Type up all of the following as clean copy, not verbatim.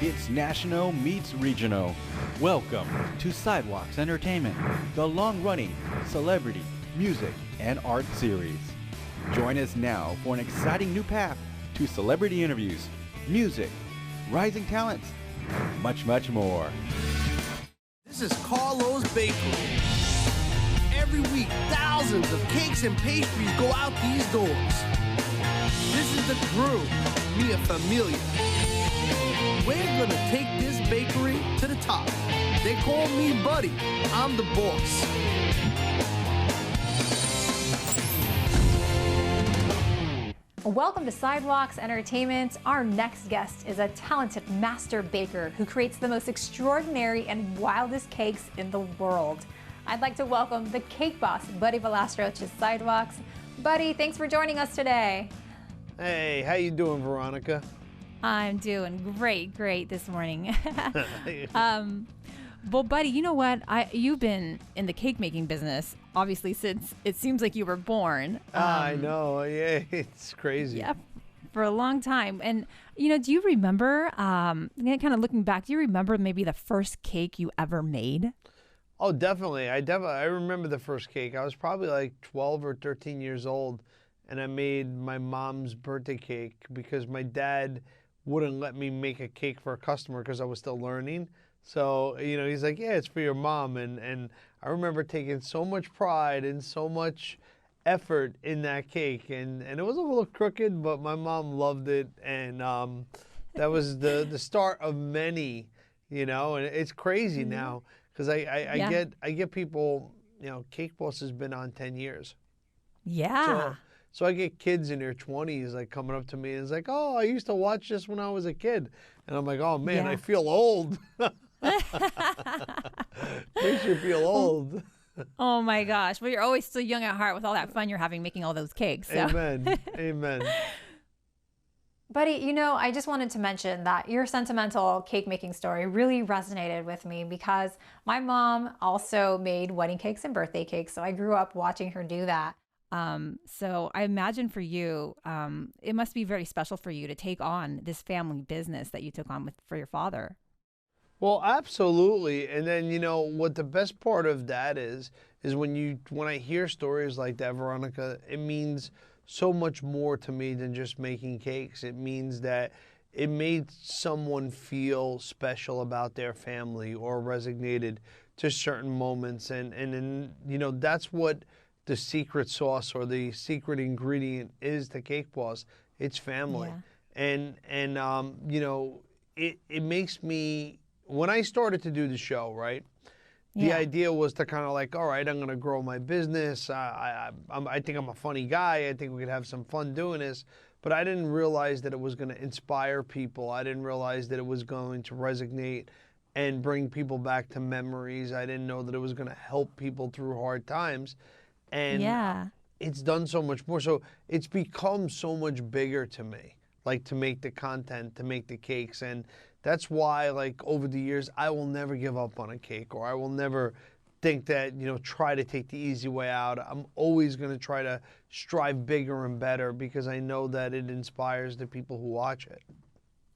It's national meets regional. Welcome to Sidewalks Entertainment, the long-running celebrity, music, and art series. Join us now for an exciting new path to celebrity interviews, music, rising talents, much, much more. This is Carlo's Bakery. Every week, thousands of cakes and pastries go out these doors. This is the crew, Mia Familia. We're gonna take this bakery to the top. They call me Buddy. I'm the boss. Welcome to Sidewalks Entertainment. Our next guest is a talented master baker who creates the most extraordinary and wildest cakes in the world. I'd like to welcome the cake boss, Buddy Valastro, to Sidewalks. Buddy, thanks for joining us today. Hey, how you doing, Veronica? I'm doing great this morning. Well, Buddy, you know what? You've been in the cake making business, obviously, since it seems like you were born. I know, yeah, it's crazy. Yeah, for a long time. And, you know, do you remember, kind of looking back, do you remember maybe the first cake you ever made? Oh, definitely. I remember the first cake. I was probably like 12 or 13 years old, and I made my mom's birthday cake because my dad wouldn't let me make a cake for a customer because I was still learning. So, you know, he's like, yeah, it's for your mom. And I remember taking so much pride and so much effort in that cake. And it was a little crooked, but my mom loved it. And that was the start of many, you know, and it's crazy now because I get people, you know, Cake Boss has been on 10 years. Yeah. So I get kids in their 20s like coming up to me and it's like, oh, I used to watch this when I was a kid. And I'm like, oh, man, I feel old. Makes you feel old. Oh, my gosh. Well, you're always still young at heart with all that fun you're having making all those cakes. So. Amen. Amen. Buddy, you know, I just wanted to mention that your sentimental cake making story really resonated with me because my mom also made wedding cakes and birthday cakes. So I grew up watching her do that. So I imagine for you, it must be very special for you to take on this family business that you took on for your father. Well, absolutely. And then, you know, what the best part of that is when I hear stories like that, Veronica, it means so much more to me than just making cakes. It means that it made someone feel special about their family or resonated to certain moments. And you know, that's what the secret sauce or the secret ingredient is to Cake Boss. It's family. Yeah. And you know, it makes me, when I started to do the show, right, the idea was to kind of like, all right, I'm going to grow my business. I think I'm a funny guy. I think we could have some fun doing this. But I didn't realize that it was going to inspire people. I didn't realize that it was going to resonate and bring people back to memories. I didn't know that it was going to help people through hard times. And it's done so much more. So it's become so much bigger to me, like to make the content, to make the cakes. And that's why, like, over the years, I will never give up on a cake, or I will never think that, you know, try to take the easy way out. I'm always going to try to strive bigger and better because I know that it inspires the people who watch it.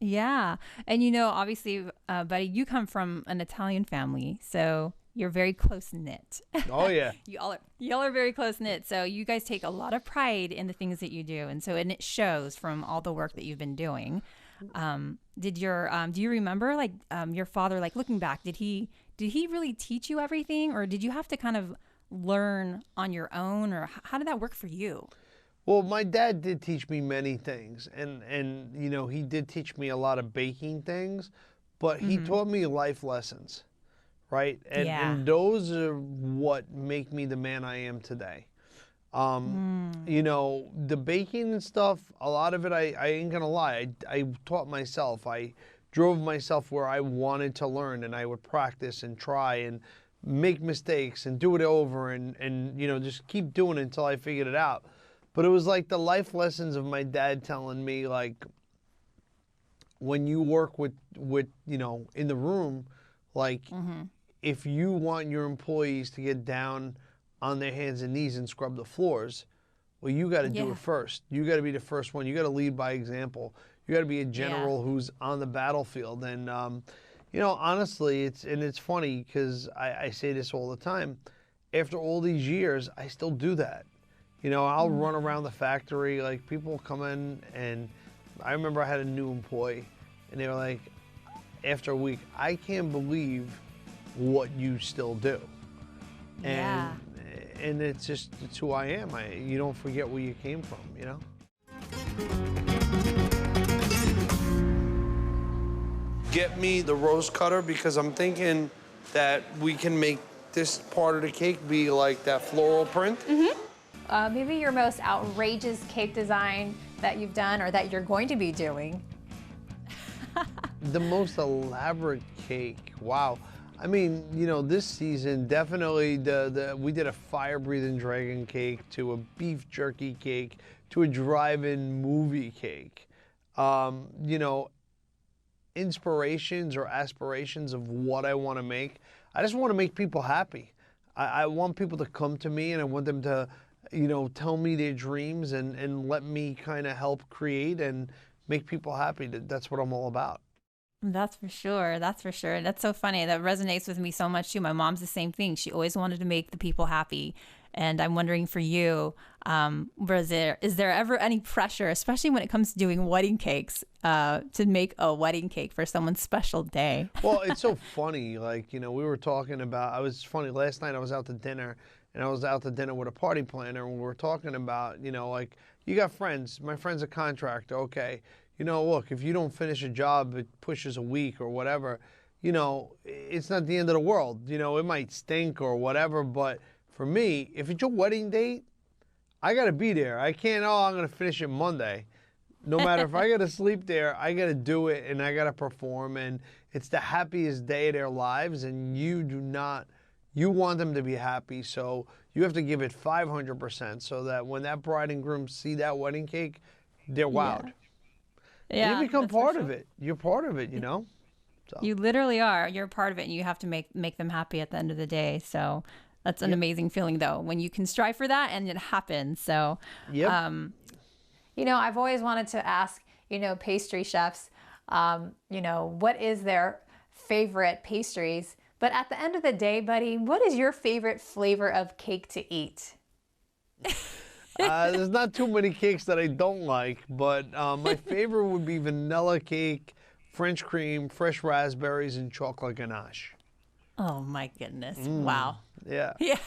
Yeah. And, you know, obviously, Buddy, you come from an Italian family, so you're very close-knit. Oh, yeah. Y'all are very close-knit, so you guys take a lot of pride in the things that you do, and it shows from all the work that you've been doing. Do you remember, like, your father, like, looking back, did he really teach you everything, or did you have to kind of learn on your own, or how did that work for you? Well, my dad did teach me many things, and you know, he did teach me a lot of baking things, but he taught me life lessons, right? And those are what make me the man I am today. You know, the baking and stuff, a lot of it, I ain't gonna lie, I taught myself. I drove myself where I wanted to learn, and I would practice and try and make mistakes and do it over and you know, just keep doing it until I figured it out. But it was like the life lessons of my dad telling me, like, when you work with you know, in the room, like, if you want your employees to get down on their hands and knees and scrub the floors, well, you got to do it first. You got to be the first one. You got to lead by example. You got to be a general who's on the battlefield. And you know, honestly, it's funny because I say this all the time. After all these years, I still do that. You know, I'll run around the factory. Like, people come in, and I remember I had a new employee, and they were like, after a week, I can't believe what you still do. And it's who I am. You don't forget where you came from, you know? Get me the rose cutter, because I'm thinking that we can make this part of the cake be like that floral print. Maybe your most outrageous cake design that you've done or that you're going to be doing. The most elaborate cake, wow. I mean, you know, this season, definitely we did a fire-breathing dragon cake, to a beef jerky cake, to a drive-in movie cake. You know, inspirations or aspirations of what I want to make. I just want to make people happy. I want people to come to me, and I want them to, you know, tell me their dreams and let me kind of help create and make people happy. That's what I'm all about. That's for sure. That's for sure. That's so funny. That resonates with me so much too. My mom's the same thing. She always wanted to make the people happy. And I'm wondering for you, is there ever any pressure, especially when it comes to doing wedding cakes, to make a wedding cake for someone's special day? Well, it's so funny. Like, you know, we were talking about, last night I was out to dinner, and I was out to dinner with a party planner, and we were talking about, you know, like, you got friends. My friend's a contractor. Okay. You know, look, if you don't finish a job, it pushes a week or whatever, you know, it's not the end of the world. You know, it might stink or whatever, but for me, if it's your wedding date, I got to be there. I can't, I'm going to finish it Monday. No matter if I got to sleep there, I got to do it, and I got to perform, and it's the happiest day of their lives, and you want them to be happy, so you have to give it 500% so that when that bride and groom see that wedding cake, they're wowed. Yeah, you become part of it. You're part of it, you know? So. You literally are. You're a part of it, and you have to make them happy at the end of the day. So that's an amazing feeling, though, when you can strive for that and it happens. So, you know, I've always wanted to ask, you know, pastry chefs, you know, what is their favorite pastries? But at the end of the day, Buddy, what is your favorite flavor of cake to eat? There's not too many cakes that I don't like, but my favorite would be vanilla cake, French cream, fresh raspberries, and chocolate ganache. Oh my goodness. Wow. Yeah. Yeah.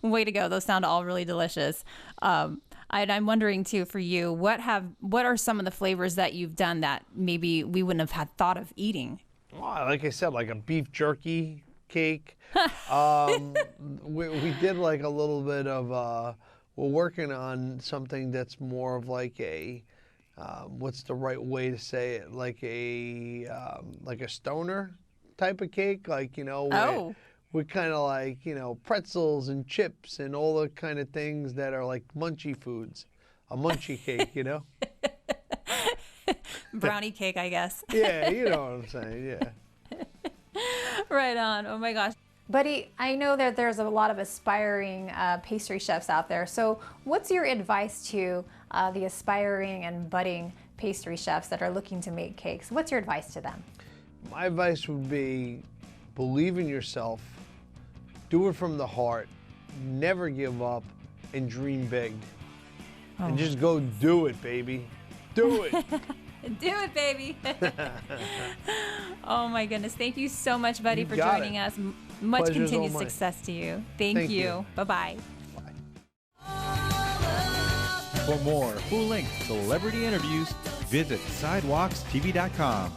Way to go. Those sound all really delicious. I'm wondering too, for you, what are some of the flavors that you've done that maybe we wouldn't have had thought of eating? Well, like I said, like a beef jerky cake. We did like a little bit of, we're working on something that's more of like a, what's the right way to say it? Like a stoner type of cake, like, you know, we're kind of like, you know, pretzels and chips and all the kind of things that are like munchy foods. A munchy cake, you know? Brownie cake, I guess. Yeah, you know what I'm saying, yeah. Right on. Oh my gosh. Buddy, I know that there's a lot of aspiring pastry chefs out there. So what's your advice to the aspiring and budding pastry chefs that are looking to make cakes? What's your advice to them? My advice would be, believe in yourself, do it from the heart, never give up, and dream big. And just go do it, baby. Do it. Do it, baby. Oh my goodness. Thank you so much, Buddy, for got joining it. us. Much Pleasure's continued all mine. success to you. Thank you. Bye-bye. For more full-length celebrity interviews, visit sidewalkstv.com.